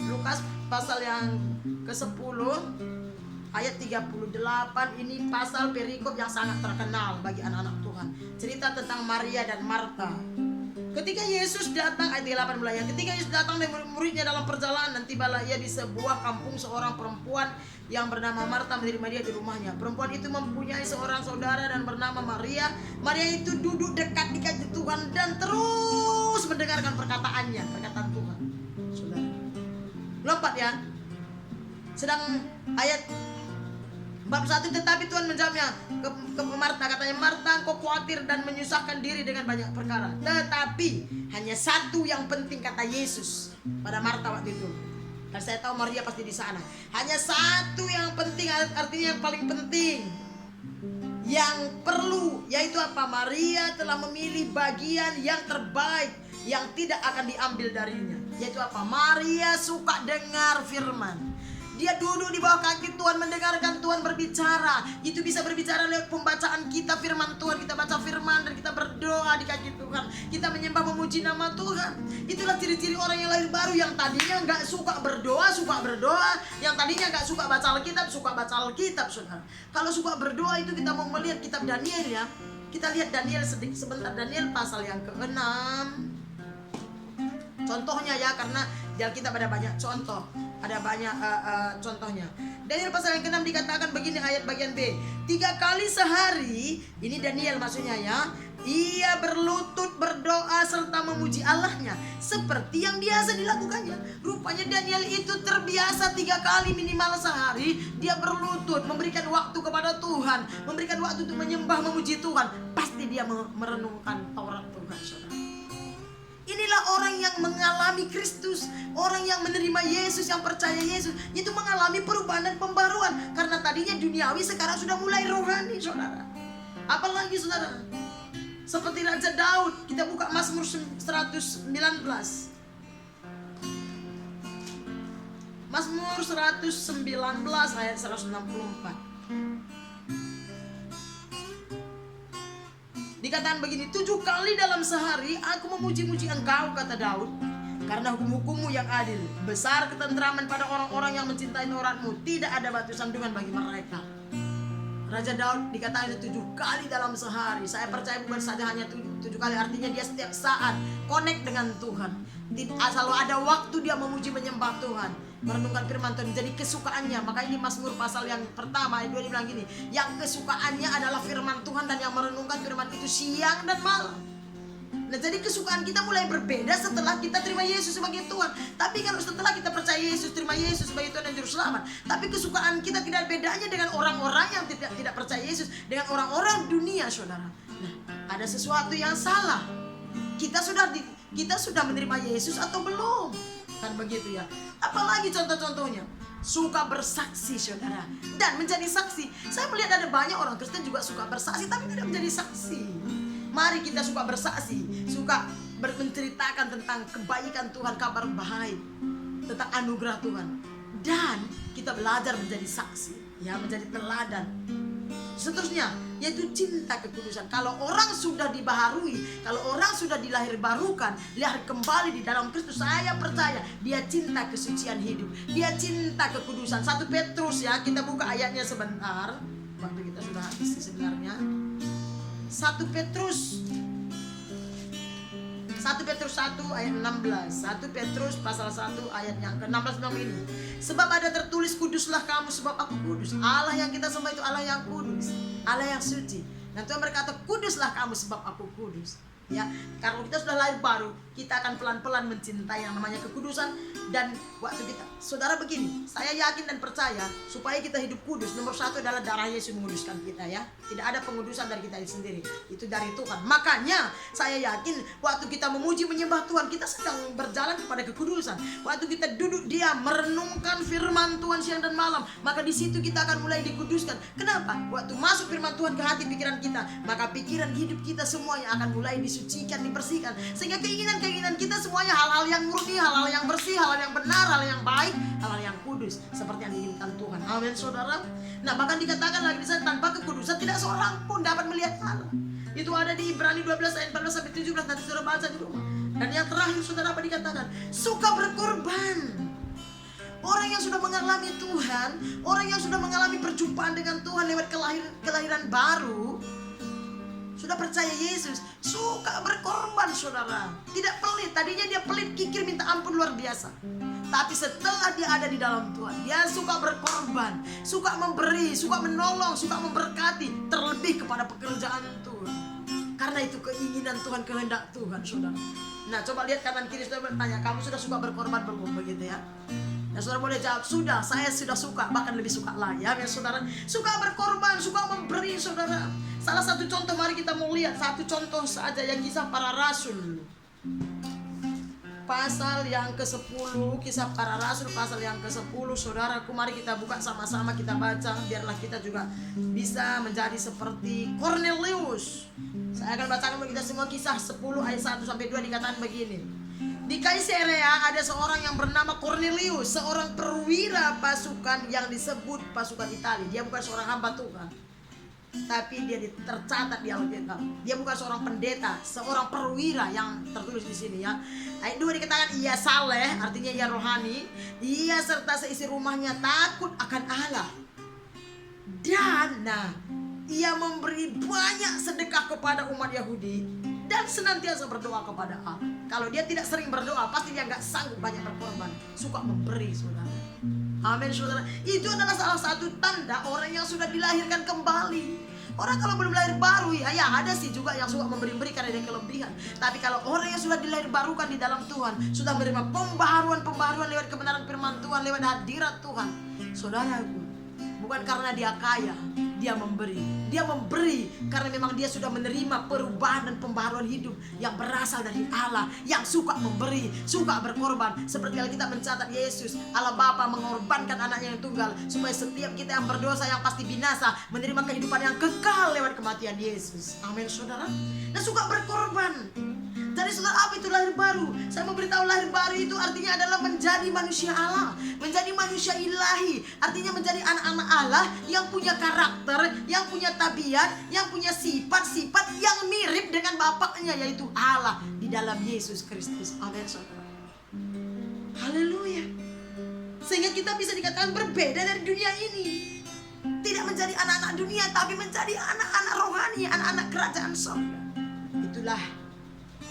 Speaker 1: Lukas pasal yang ke-10 ayat 38, ini pasal perikop yang sangat terkenal bagi anak-anak Tuhan. Cerita tentang Maria dan Marta. Ketika Yesus datang, ayat 38 mulai. Ketika Yesus datang dan murid-muridnya dalam perjalanan, tibalah ia di sebuah kampung. Seorang perempuan yang bernama Marta menerima dia di rumahnya. Perempuan itu mempunyai seorang saudara dan bernama Maria. Maria itu duduk dekat di kaki Tuhan dan terus mendengarkan perkataan Tuhan. Saudara, lompat ya. Sedang ayat 41, tetapi Tuhan menjawabnya ke Marta, katanya, Marta, engkau khawatir dan menyusahkan diri dengan banyak perkara, tetapi hanya satu yang penting, kata Yesus pada Marta waktu itu. Dan saya tahu Maria pasti di sana. Hanya satu yang penting, artinya yang paling penting, yang perlu, yaitu apa? Maria telah memilih bagian yang terbaik, yang tidak akan diambil darinya. Yaitu apa? Maria suka dengar firman. Dia duduk di bawah kaki Tuhan, mendengarkan Tuhan berbicara. Itu bisa berbicara lewat pembacaan kita firman Tuhan. Kita baca firman dan kita berdoa di kaki Tuhan. Kita menyembah memuji nama Tuhan. Itulah ciri-ciri orang yang lahir baru, yang tadinya nggak suka berdoa. Yang tadinya nggak suka baca Alkitab, suka baca Alkitab, saudara. Kalau suka berdoa itu kita mau melihat kitab Daniel ya. Kita lihat Daniel sebentar, Daniel pasal yang ke-6. Contohnya ya, karena di Alkitab ada banyak contoh. Ada banyak contohnya. Daniel pasal yang ke-6 dikatakan begini, ayat bagian B. 3 kali sehari, ini Daniel maksudnya ya, ia berlutut berdoa serta memuji Allahnya seperti yang biasa dilakukannya. Rupanya Daniel itu terbiasa 3 kali minimal sehari. Dia berlutut, memberikan waktu kepada Tuhan, memberikan waktu untuk menyembah memuji Tuhan. Pasti dia merenungkan Taurat Tuhan, saudara. Inilah orang yang mengalami Kristus, orang yang menerima Yesus, yang percaya Yesus, itu mengalami perubahan dan pembaruan. Karena tadinya duniawi, sekarang sudah mulai rohani, saudara. Apalagi saudara, seperti Raja Daud, kita buka Mazmur 119. Mazmur 119 ayat 164. Dikatakan begini, 7 kali dalam sehari aku memuji-muji Engkau, kata Daud, karena hukum-hukummu yang adil. Besar ketentraman pada orang-orang yang mencintai Tauratmu. Tidak ada batu sandungan bagi mereka. Raja Daud dikatakan 7 kali dalam sehari. Saya percaya bukan saja hanya 7 kali, artinya dia setiap saat connect dengan Tuhan. Selalu ada waktu dia memuji menyembah Tuhan, merenungkan firman Tuhan, jadi kesukaannya. Maka ini Mazmur pasal yang pertama ayat 2 dibilang gini, yang kesukaannya adalah firman Tuhan dan yang merenungkan firman itu siang dan malam. Nah, jadi kesukaan kita mulai berbeda setelah kita terima Yesus sebagai Tuhan. Tapi kalau setelah kita percaya Yesus, terima Yesus sebagai Tuhan dan Juru Selamat, tapi kesukaan kita tidak bedanya dengan orang-orang yang tidak percaya Yesus, dengan orang-orang dunia, saudara. Nah, ada sesuatu yang salah. Kita sudah menerima Yesus atau belum? Kan begitu ya. Apalagi contoh-contohnya, suka bersaksi, saudara, dan menjadi saksi. Saya melihat ada banyak orang Kristen juga suka bersaksi tapi tidak menjadi saksi. Mari kita suka bersaksi, suka menceritakan tentang kebaikan Tuhan, kabar baik, tentang anugerah Tuhan, dan kita belajar menjadi saksi, ya, menjadi teladan. Seterusnya, yaitu cinta kekudusan. Kalau orang sudah dibaharui, kalau orang sudah dilahir barukan, lahir kembali di dalam Kristus, saya percaya dia cinta kesucian hidup, dia cinta kekudusan. 1 Petrus ya, kita buka ayatnya sebentar. Waktu kita sudah habis sebenarnya. 1 Petrus 1 ayat 16. 1 Petrus pasal 1 ayat yang ke-16 bilang ini. Sebab ada tertulis, kuduslah kamu sebab aku kudus. Allah yang kita sembah itu Allah yang kudus, Allah yang suci. Dan Tuhan berkata, kuduslah kamu sebab aku kudus. Ya, kalau kita sudah lahir baru, kita akan pelan-pelan mencintai yang namanya kekudusan. Dan waktu kita, saudara, begini, saya yakin dan percaya, supaya kita hidup kudus, nomor 1 adalah darah Yesus menguduskan kita, ya. Tidak ada pengudusan dari kita sendiri, itu dari Tuhan. Makanya saya yakin waktu kita memuji menyembah Tuhan, kita sedang berjalan kepada kekudusan. Waktu kita duduk diam merenungkan firman Tuhan siang dan malam, maka di situ kita akan mulai dikuduskan. Kenapa? Waktu masuk firman Tuhan ke hati pikiran kita, maka pikiran hidup kita semuanya akan mulai disucikan, dibersihkan, sehingga keinginan-keinginan kita semuanya hal-hal yang murni, hal-hal yang bersih, hal-hal yang benar, hal yang baik, hal-hal yang kudus, seperti yang diinginkan Tuhan. Amin, saudara. Nah, bahkan dikatakan lagi di sana, tanpa kekudusan tidak seorang pun dapat melihat Allah. Itu ada di Ibrani 12 ayat 14 sampai 17, nanti saudara baca di rumah. Dan yang terakhir, saudara, apa dikatakan? Suka berkorban. Orang yang sudah mengalami Tuhan, orang yang sudah mengalami perjumpaan dengan Tuhan lewat kelahiran baru, sudah percaya Yesus, suka berkorban, saudara. Tidak pelit. Tadinya dia pelit, kikir, minta ampun luar biasa. Tapi setelah dia ada di dalam Tuhan, dia suka berkorban, suka memberi, suka menolong, suka memberkati, terlebih kepada pekerjaan Tuhan. Karena itu keinginan Tuhan, kehendak Tuhan, saudara. Nah, coba lihat kanan kiri, saudara bertanya, kamu sudah suka berkorban belum? Begitu ya. Ya, saudara boleh jawab, sudah, saya sudah suka, bahkan lebih suka lagi, ya, saudara. Suka berkorban, suka memberi, saudara. Salah satu contoh, mari kita mau lihat satu contoh saja, yang Kisah Para Rasul. Pasal yang ke-10, Kisah Para Rasul pasal yang ke-10, saudaraku, mari kita buka sama-sama, kita baca, biarlah kita juga bisa menjadi seperti Cornelius. Saya akan bacakan bagi kita semua Kisah 10 ayat 1 sampai 2, dikatakan begini. Di Kaisarea ada seorang yang bernama Cornelius, seorang perwira pasukan yang disebut pasukan Italia. Dia bukan seorang hamba Tuhan, tapi dia tercatat di Alkitab. Dia bukan seorang pendeta, seorang perwira yang tertulis di sini ya. Ayat 2 dikatakan ia saleh, artinya ia rohani. Ia serta seisi rumahnya takut akan Allah. Dan ia memberi banyak sedekah kepada umat Yahudi dan senantiasa berdoa kepada Allah. Kalau dia tidak sering berdoa, pasti dia nggak sanggup banyak berkorban. Suka memberi, saudara. Amin, saudara. Itu adalah salah satu tanda orang yang sudah dilahirkan kembali. Orang kalau belum lahir baru ya ada sih juga yang suka memberi karena ada kelebihan. Tapi kalau orang yang sudah dilahir barukan di dalam Tuhan, sudah menerima pembaharuan lewat kebenaran firman Tuhan, lewat hadirat Tuhan, saudaraku, bukan karena dia kaya, dia memberi. Dia memberi karena memang dia sudah menerima perubahan dan pembaharuan hidup yang berasal dari Allah, yang suka memberi, suka berkorban. Seperti Alkitab mencatat Yesus, Allah Bapa mengorbankan anaknya yang tunggal supaya setiap kita yang berdosa, yang pasti binasa, menerima kehidupan yang kekal lewat kematian Yesus. Amin, saudara. Dan suka berkorban. Jadi saudara, apa itu lahir baru? Saya memberitahu lahir baru itu artinya adalah menjadi manusia Allah, menjadi manusia ilahi. Artinya menjadi anak-anak Allah yang punya karakter, yang punya tabiat, yang punya sifat-sifat yang mirip dengan Bapaknya, yaitu Allah di dalam Yesus Kristus. Amin, saudara. Haleluya. Sehingga kita bisa dikatakan berbeda dari dunia ini. Tidak menjadi anak-anak dunia, tapi menjadi anak-anak rohani, anak-anak kerajaan surga. Itulah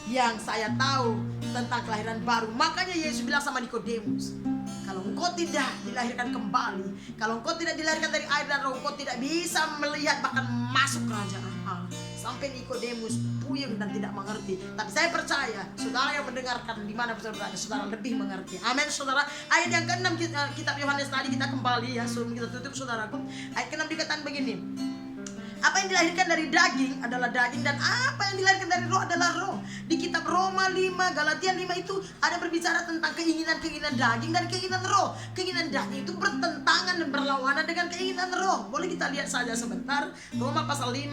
Speaker 1: yang saya tahu tentang kelahiran baru. Makanya Yesus bilang sama Nikodemus, kalau engkau tidak dilahirkan kembali, kalau engkau tidak dilahirkan dari air dan roh, engkau tidak bisa melihat bahkan masuk kerajaan Allah. Sampai Nikodemus puyeng dan tidak mengerti. Tapi saya percaya saudara yang mendengarkan di mana saudara berada, saudara lebih mengerti. Amin, saudara. Ayat yang ke-6 kitab Yohanes tadi kita kembali ya, sebelum kita tutup saudaraku. Ayat ke-6 dikatakan begini, apa yang dilahirkan dari daging adalah daging, dan apa yang dilahirkan dari roh adalah roh. Di kitab Roma 5, Galatia 5 itu ada berbicara tentang keinginan-keinginan daging dan keinginan roh. Keinginan daging itu bertentangan dan berlawanan dengan keinginan roh. Boleh kita lihat saja sebentar. Roma pasal 5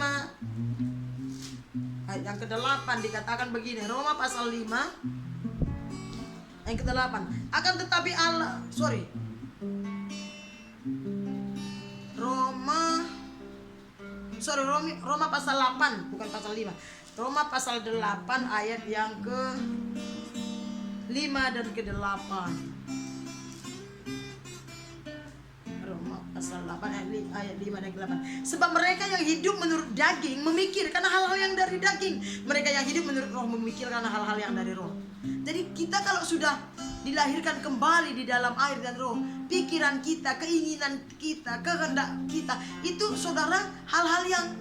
Speaker 1: ayat yang ke-8 dikatakan begini. Roma pasal 5 yang ke-8. Akan tetapi Allah, Roma pasal 8, bukan pasal 5. Roma pasal 8 ayat yang ke-5 dan ke-8. Roma pasal 8 ayat 5 dan ke-8. Sebab mereka yang hidup menurut daging memikirkan hal-hal yang dari daging, mereka yang hidup menurut roh memikirkan hal-hal yang dari roh. Jadi kita kalau sudah dilahirkan kembali di dalam air dan roh, pikiran kita, keinginan kita, kehendak kita, itu saudara hal-hal yang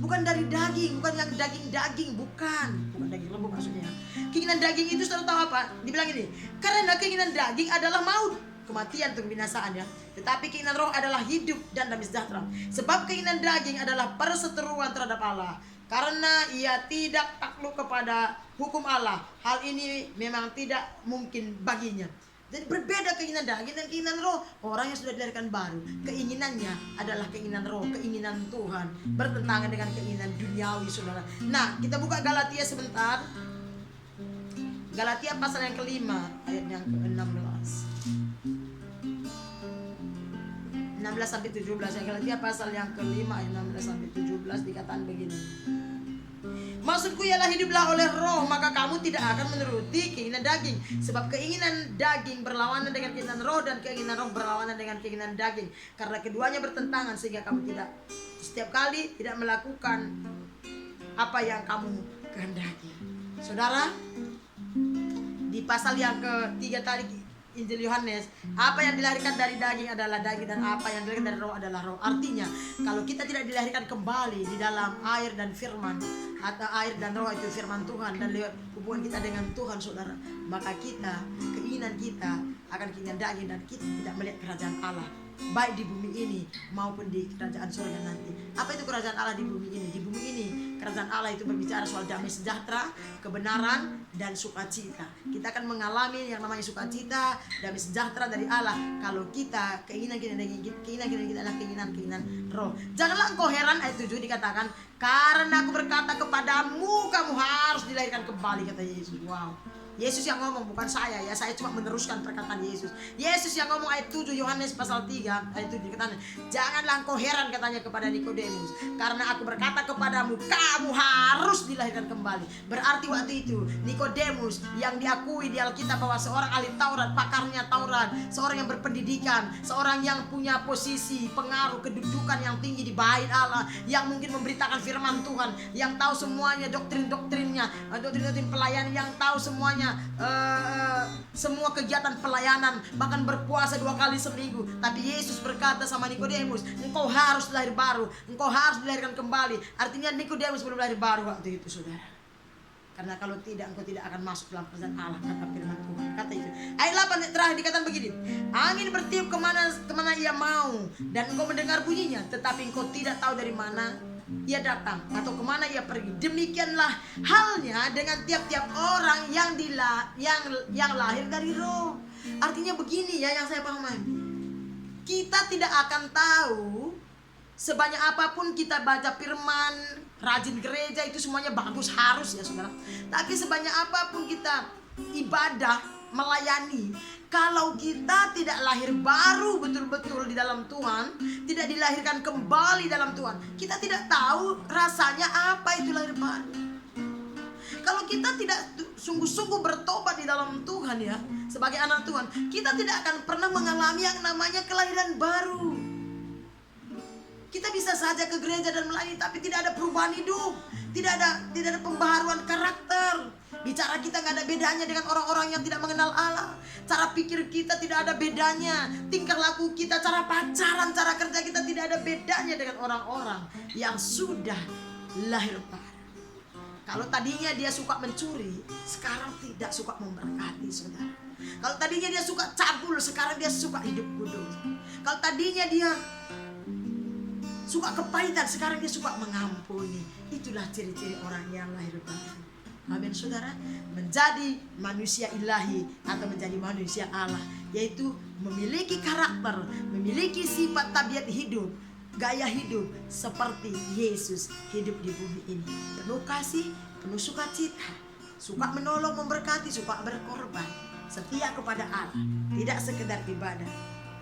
Speaker 1: bukan dari daging, bukan yang daging-daging, bukan daging lembu maksudnya. Keinginan daging itu saudara tahu apa? Dibilang ini, karena keinginan daging adalah maut, kematian atau kebinasaan ya. Tetapi keinginan roh adalah hidup dan damai sejahtera. Sebab keinginan daging adalah perseteruan terhadap Allah, karena ia tidak takluk kepada hukum Allah. Hal ini memang tidak mungkin baginya. Jadi berbeda keinginan daging dan keinginan roh. Orang yang sudah dilahirkan baru, keinginannya adalah keinginan roh, keinginan Tuhan, bertentangan dengan keinginan duniawi, saudara. Nah, kita buka Galatia sebentar. Galatia pasal yang ke-5 ayat yang ke-16. 16 sampai 17 ya. Galatia pasal yang ke-5 ayat 16 sampai 17 dikatakan begini. Maksudku ialah hiduplah oleh roh, maka kamu tidak akan menuruti keinginan daging. Sebab keinginan daging berlawanan dengan keinginan roh, dan keinginan roh berlawanan dengan keinginan daging. Karena keduanya bertentangan, sehingga kamu tidak setiap kali tidak melakukan apa yang kamu kehendaki. Saudara, di pasal yang ke-3 tadi Injil Yohanes, apa yang dilahirkan dari daging adalah daging, dan apa yang dilahirkan dari roh adalah roh. Artinya, kalau kita tidak dilahirkan kembali di dalam air dan firman, atau air dan roh itu firman Tuhan, dan lewat hubungan kita dengan Tuhan, saudara, maka kita, keinginan kita akan keinginan daging, dan kita tidak melihat kerajaan Allah, baik di bumi ini maupun di kerajaan surga nanti. Apa itu kerajaan Allah di bumi ini? Di bumi ini kerajaan Allah itu berbicara soal damai sejahtera, kebenaran, dan sukacita. Kita akan mengalami yang namanya sukacita, damai sejahtera dari Allah kalau kita keinginan kita adalah keinginan roh. Janganlah engkau heran, ayat 7 dikatakan, karena aku berkata kepadamu, kamu harus dilahirkan kembali, kata Yesus. Wow. Yesus yang ngomong, bukan saya ya. Saya cuma meneruskan perkataan Yesus. Yesus yang ngomong ayat 7 Yohanes pasal 3 ayat 7 katanya, janganlah engkau heran katanya kepada Nikodemus, karena aku berkata kepadamu, kamu harus dilahirkan kembali. Berarti waktu itu Nikodemus yang diakui di Alkitab bahwa seorang ahli Taurat, pakarnya Taurat, seorang yang berpendidikan, seorang yang punya posisi, pengaruh, kedudukan yang tinggi di bait Allah, yang mungkin memberitakan firman Tuhan, yang tahu semuanya doktrin-doktrinnya, doktrin-doktrin pelayanan, yang tahu semuanya semua kegiatan pelayanan, bahkan berpuasa 2 kali seminggu. Tapi Yesus berkata sama Nikodemus, engkau harus lahir baru, engkau harus dilahirkan kembali. Artinya Nikodemus belum lahir baru waktu itu, saudara. Karena kalau tidak, engkau tidak akan masuk dalam kerajaan Allah, kata firman Tuhan. Kata itu. Ayat 8 terakhir dikatakan begini, angin bertiup kemana ia mau, dan engkau mendengar bunyinya, tetapi engkau tidak tahu dari mana ia datang atau kemana ia pergi. Demikianlah halnya dengan tiap-tiap orang yang lahir dari roh. Artinya begini ya, yang saya pahami, kita tidak akan tahu sebanyak apapun kita baca firman, rajin gereja, itu semuanya bagus, harus ya saudara. Tapi sebanyak apapun kita ibadah, melayani, kalau kita tidak lahir baru betul-betul di dalam Tuhan, tidak dilahirkan kembali dalam Tuhan, kita tidak tahu rasanya apa itu lahir baru. Kalau kita tidak sungguh-sungguh bertobat di dalam Tuhan ya, sebagai anak Tuhan, kita tidak akan pernah mengalami yang namanya kelahiran baru. Kita bisa saja ke gereja dan melayani, tapi tidak ada perubahan hidup, tidak ada pembaharuan karakter. Bicara kita gak ada bedanya dengan orang-orang yang tidak mengenal Allah. Cara pikir kita tidak ada bedanya. Tingkah laku kita, cara pacaran, cara kerja kita tidak ada bedanya dengan orang-orang yang sudah lahir baru. Kalau tadinya dia suka mencuri, sekarang tidak suka memberkati, saudara. Kalau tadinya dia suka cabul, sekarang dia suka hidup kudus. Kalau tadinya dia suka kepahitan, sekarang dia suka mengampuni. Itulah ciri-ciri orang yang lahir baru. Amin, saudara. Menjadi manusia ilahi atau menjadi manusia Allah, yaitu memiliki karakter, memiliki sifat tabiat hidup, gaya hidup seperti Yesus hidup di bumi ini. Penuh kasih, penuh sukacita, suka menolong, memberkati, suka berkorban, setia kepada Allah, tidak sekedar ibadah.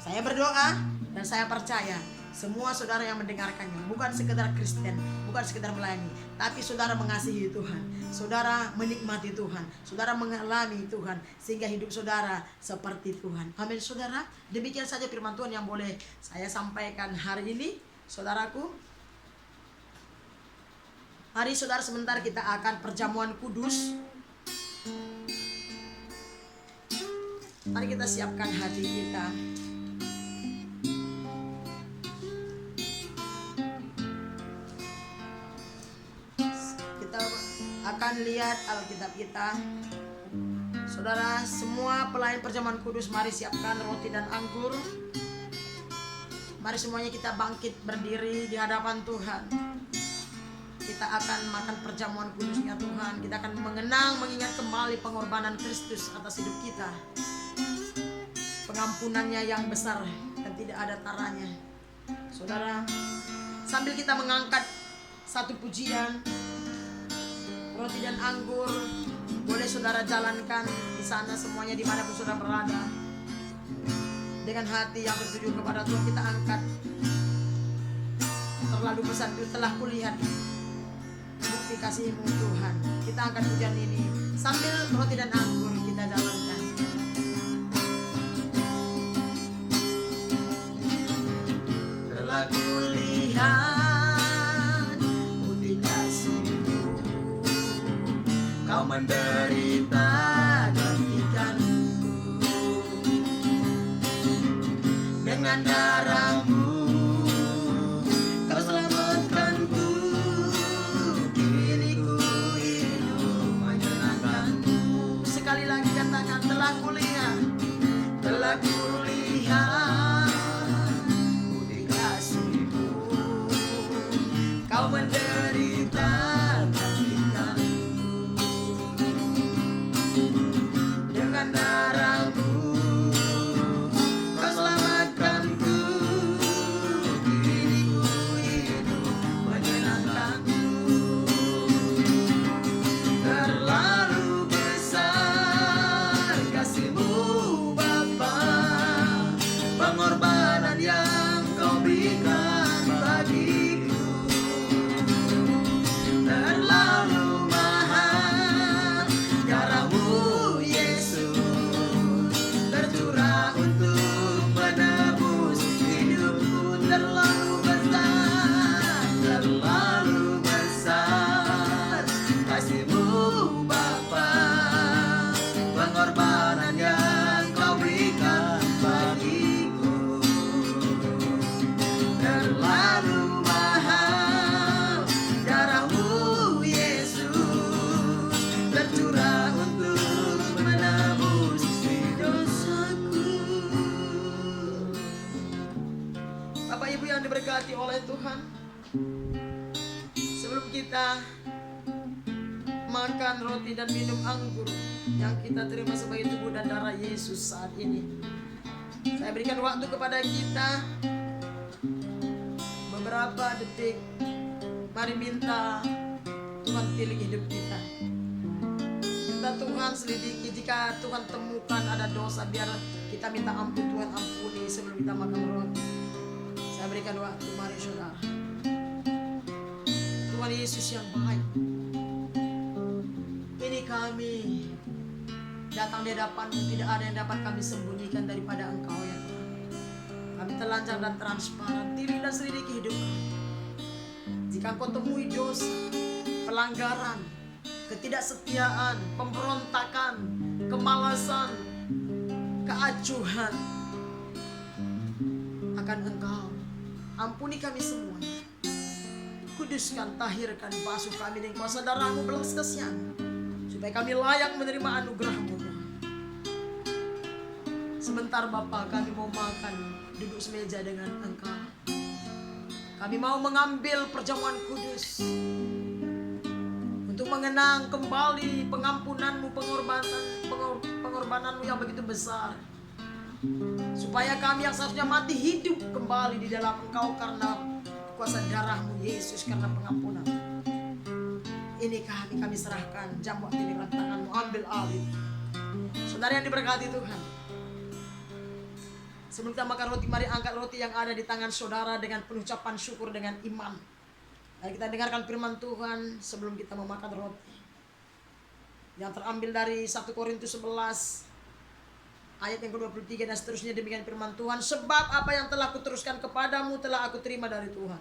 Speaker 1: Saya berdoa dan saya percaya semua saudara yang mendengarkannya bukan sekedar Kristen, bukan sekedar melayani, tapi saudara mengasihi Tuhan, saudara menikmati Tuhan, saudara mengalami Tuhan, sehingga hidup saudara seperti Tuhan. Amin, saudara. Demikian saja firman Tuhan yang boleh saya sampaikan hari ini, saudaraku. Mari saudara, sebentar kita akan perjamuan kudus. Mari kita siapkan hati kita. Akan lihat Alkitab kita. Saudara, semua pelayan perjamuan kudus, mari siapkan roti dan anggur. Mari semuanya kita bangkit berdiri di hadapan Tuhan. Kita akan makan perjamuan kudusnya Tuhan. Kita akan mengingat kembali pengorbanan Kristus atas hidup kita, pengampunannya yang besar dan tidak ada taranya. Saudara, sambil kita mengangkat satu pujian, roti dan anggur, boleh saudara jalankan di sana semuanya dimanapun saudara berada. Dengan hati yang bertuju kepada Tuhan kita angkat. Terlalu besar telah kulihat bukti kasih-Mu Tuhan. Kita angkat pujian ini sambil roti dan anggur kita jalankan. Telah kulihat Kau menderita gantikanku, dengan darah-Mu Kau selamatkanku, kini ku hidup menyenangkan-Mu. Sekali lagi katakan, telah kulihat budi kasih-Mu, Kau menderita darah-Mu, Kau selamatkanku, yang diberkati oleh Tuhan, sebelum kita makan roti dan minum anggur yang kita terima sebagai tubuh dan darah Yesus saat ini, saya berikan waktu kepada kita beberapa detik. Mari minta Tuhan pilih hidup kita. Minta Tuhan selidiki, jika Tuhan temukan ada dosa, biar kita minta ampun, Tuhan ampuni sebelum kita makan roti. Saya berikan waktu, mari saudara. Tuhan Yesus yang baik, ini kami datang di hadapan-Mu, tidak ada yang dapat kami sembunyikan daripada Engkau ya Tuhan. Kami telanjang dan transparan, diri dan selidiki hidup kami. Jika Engkau temui dosa, pelanggaran, ketidaksetiaan, pemberontakan, kemalasan, keacuhan akan Engkau, ampuni kami semua. Kuduskan, tahirkan, basuh kami dengan kuasa darah-Mu belas kasihan, supaya kami layak menerima anugerah-Mu. Sebentar Bapa, kami mau makan, duduk semeja dengan Engkau. Kami mau mengambil perjamuan kudus untuk mengenang kembali pengampunan-Mu, pengorbanan-Mu yang begitu besar, supaya kami yang seharusnya mati hidup kembali di dalam Engkau karena kuasa darah-Mu Yesus, karena pengampunan. Ini kami serahkan, jamuan ini di tangan-Mu, ambil alih. Saudara yang diberkati Tuhan, sebelum kita makan roti, mari angkat roti yang ada di tangan saudara dengan penuh ucapan syukur, dengan iman. Mari kita dengarkan firman Tuhan sebelum kita memakan roti, yang terambil dari 1 Korintus 11 ayat yang ke-23 dan seterusnya. Demikian firman Tuhan, sebab apa yang telah kuteruskan kepadamu telah aku terima dari Tuhan,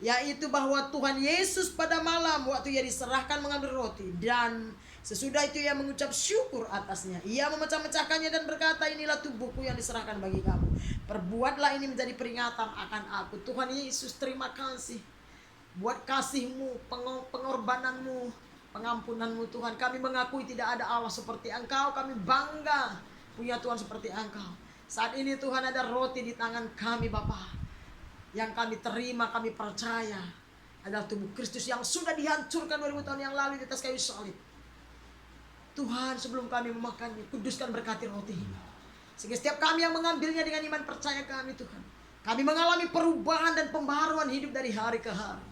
Speaker 1: yaitu bahwa Tuhan Yesus pada malam waktu ia diserahkan mengambil roti, dan sesudah itu ia mengucap syukur atasnya. Ia memecah-mecahkannya dan berkata, inilah tubuhku yang diserahkan bagi kamu. Perbuatlah ini menjadi peringatan akan aku. Tuhan Yesus, terima kasih buat kasih-Mu, pengorbanan-Mu, pengampunan-Mu Tuhan. Kami mengakui tidak ada Allah seperti Engkau. Kami bangga punya Tuhan seperti Engkau. Saat ini Tuhan ada roti di tangan kami Bapa, yang kami terima, kami percaya adalah tubuh Kristus yang sudah dihancurkan 2000 tahun yang lalu di atas kayu salib. Tuhan, sebelum kami memakannya, kuduskan, berkati roti ini, sehingga setiap kami yang mengambilnya dengan iman percaya kami Tuhan, kami mengalami perubahan dan pembaharuan hidup dari hari ke hari.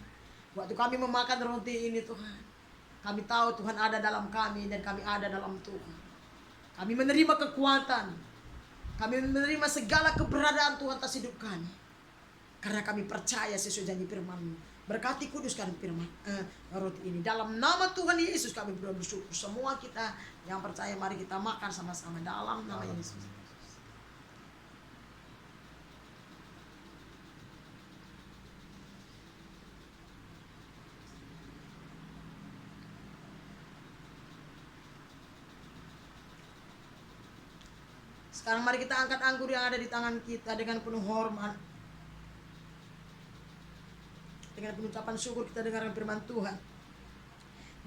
Speaker 1: Waktu kami memakan roti ini Tuhan, kami tahu Tuhan ada dalam kami dan kami ada dalam Tuhan. Kami menerima kekuatan, kami menerima segala keberadaan Tuhan atas hidup kami, karena kami percaya sesuai janji firman-Mu. Berkati, kuduskan firman roti ini. Dalam nama Tuhan Yesus kami bersyukur. Semua kita yang percaya, mari kita makan sama-sama dalam nama Yesus. Sekarang mari kita angkat anggur yang ada di tangan kita dengan penuh hormat. Dengan pengucapan syukur kita dengarkan firman Tuhan.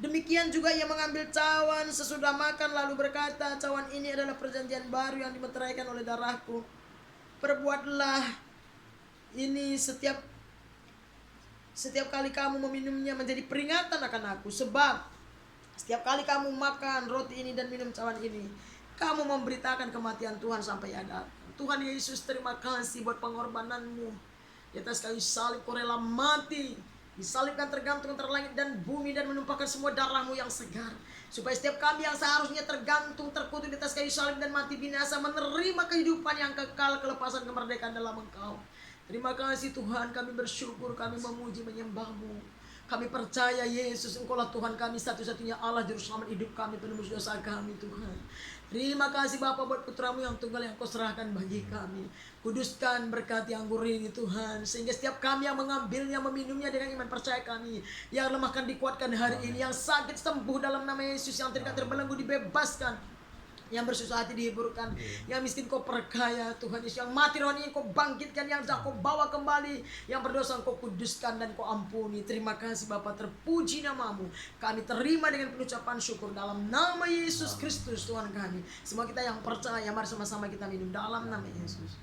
Speaker 1: Demikian juga ia mengambil cawan sesudah makan, lalu berkata, cawan ini adalah perjanjian baru yang dimeteraikan oleh darahku. Perbuatlah ini setiap kali kamu meminumnya menjadi peringatan akan aku. Sebab setiap kali kamu makan roti ini dan minum cawan ini, kamu memberitakan kematian Tuhan sampai ia datang. Tuhan Yesus, terima kasih buat pengorbanan-Mu. Di atas kayu salib Kau rela mati, disalibkan, tergantung antara langit dan bumi, dan menumpahkan semua darah-Mu yang segar, supaya setiap kami yang seharusnya tergantung, terkutuk di atas kayu salib dan mati binasa, menerima kehidupan yang kekal, kelepasan, kemerdekaan dalam Engkau. Terima kasih Tuhan, kami bersyukur, kami memuji, menyembah-Mu. Kami percaya Yesus, Engkau-lah Tuhan kami, satu-satunya Allah, Juru Selamat hidup kami, penebus dosa kami Tuhan. Terima kasih Bapa buat putra-Mu yang tunggal yang Kau serahkan bagi kami. Kuduskan, berkati anggur ini Tuhan, sehingga setiap kami yang mengambilnya, meminumnya dengan iman percaya kami, yang lemah akan dikuatkan hari ini, yang sakit sembuh dalam nama Yesus, yang terikat terbelenggu dibebaskan, yang bersusah hati dihiburkan, yang miskin Kau perkaya Tuhan Yesus, yang mati rohani Kau bangkitkan, yang jahat Kau bawa kembali, yang berdosa Kau kuduskan dan Kau ampuni. Terima kasih Bapa, terpuji nama-Mu. Kami terima dengan pengucapan syukur dalam nama Yesus Kristus Tuhan kami. Semua kita yang percaya, mari sama-sama kita minum dalam nama Yesus.